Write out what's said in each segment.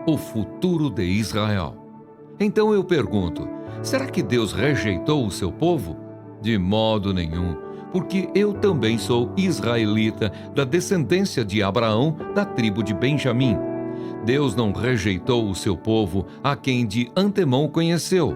o futuro de Israel. Então eu pergunto, será que Deus rejeitou o seu povo? De modo nenhum, porque eu também sou israelita, da descendência de Abraão, da tribo de Benjamim. Deus não rejeitou o seu povo, a quem de antemão conheceu.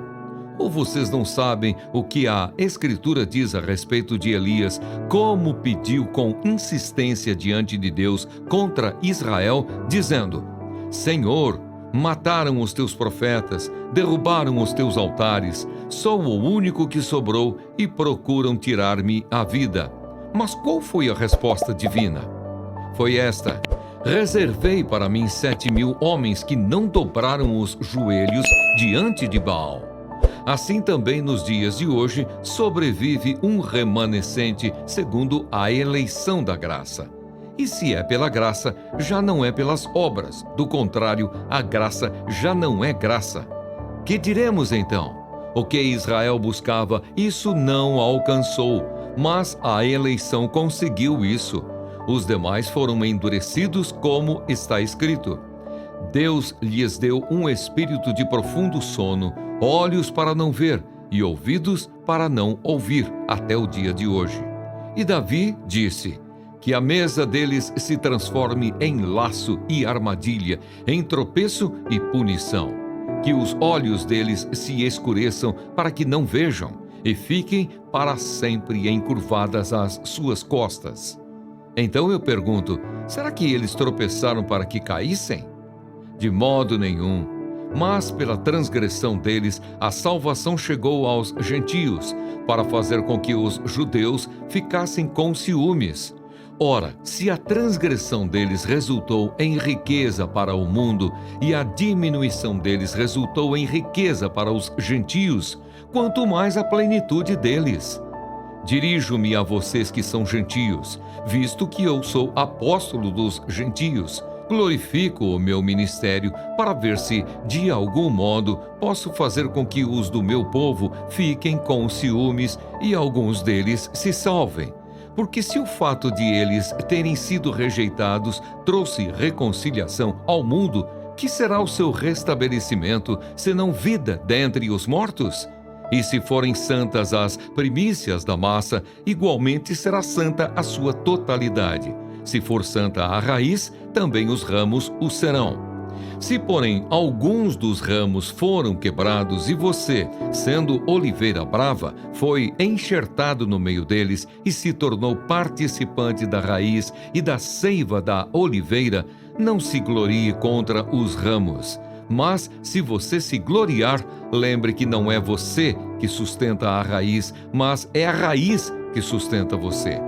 Ou vocês não sabem o que a Escritura diz a respeito de Elias, como pediu com insistência diante de Deus contra Israel, dizendo: Senhor, mataram os teus profetas, derrubaram os teus altares, sou o único que sobrou e procuram tirar-me a vida. Mas qual foi a resposta divina? Foi esta: reservei para mim 7.000 homens que não dobraram os joelhos diante de Baal. Assim também nos dias de hoje sobrevive um remanescente segundo a eleição da graça. E se é pela graça, já não é pelas obras. Do contrário, a graça já não é graça. Que diremos então? O que Israel buscava, isso não alcançou, mas a eleição conseguiu isso. Os demais foram endurecidos, como está escrito. Deus lhes deu um espírito de profundo sono, olhos para não ver e ouvidos para não ouvir, até o dia de hoje. E Davi disse: que a mesa deles se transforme em laço e armadilha, em tropeço e punição. Que os olhos deles se escureçam para que não vejam, e fiquem para sempre encurvadas as suas costas. Então eu pergunto, será que eles tropeçaram para que caíssem? De modo nenhum. Mas pela transgressão deles, a salvação chegou aos gentios, para fazer com que os judeus ficassem com ciúmes. Ora, se a transgressão deles resultou em riqueza para o mundo, e a diminuição deles resultou em riqueza para os gentios, quanto mais a plenitude deles. Dirijo-me a vocês que são gentios, visto que eu sou apóstolo dos gentios. Glorifico o meu ministério para ver se, de algum modo, posso fazer com que os do meu povo fiquem com ciúmes e alguns deles se salvem. Porque se o fato de eles terem sido rejeitados trouxe reconciliação ao mundo, que será o seu restabelecimento, senão vida dentre os mortos? E se forem santas as primícias da massa, igualmente será santa a sua totalidade. Se for santa a raiz, também os ramos o serão. Se, porém, alguns dos ramos foram quebrados e você, sendo oliveira brava, foi enxertado no meio deles e se tornou participante da raiz e da seiva da oliveira, não se glorie contra os ramos. Mas, se você se gloriar, lembre que não é você que sustenta a raiz, mas é a raiz que sustenta você.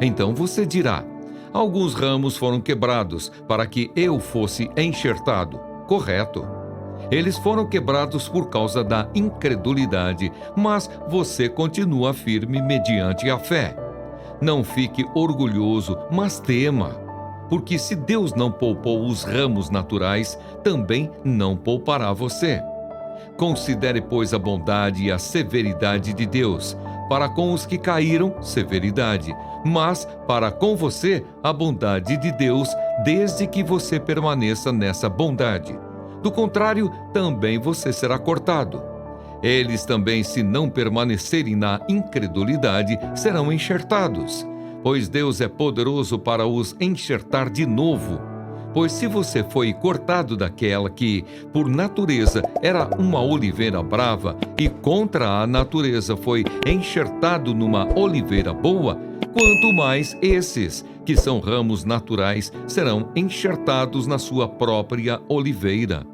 Então você dirá: alguns ramos foram quebrados para que eu fosse enxertado. Correto. Eles foram quebrados por causa da incredulidade, mas você continua firme mediante a fé. Não fique orgulhoso, mas tema. Porque se Deus não poupou os ramos naturais, também não poupará você. Considere, pois, a bondade e a severidade de Deus. Para com os que caíram, severidade, mas para com você, a bondade de Deus, desde que você permaneça nessa bondade. Do contrário, também você será cortado. Eles também, se não permanecerem na incredulidade, serão enxertados, pois Deus é poderoso para os enxertar de novo. Pois se você foi cortado daquela que, por natureza, era uma oliveira brava, e contra a natureza foi enxertado numa oliveira boa, quanto mais esses, que são ramos naturais, serão enxertados na sua própria oliveira.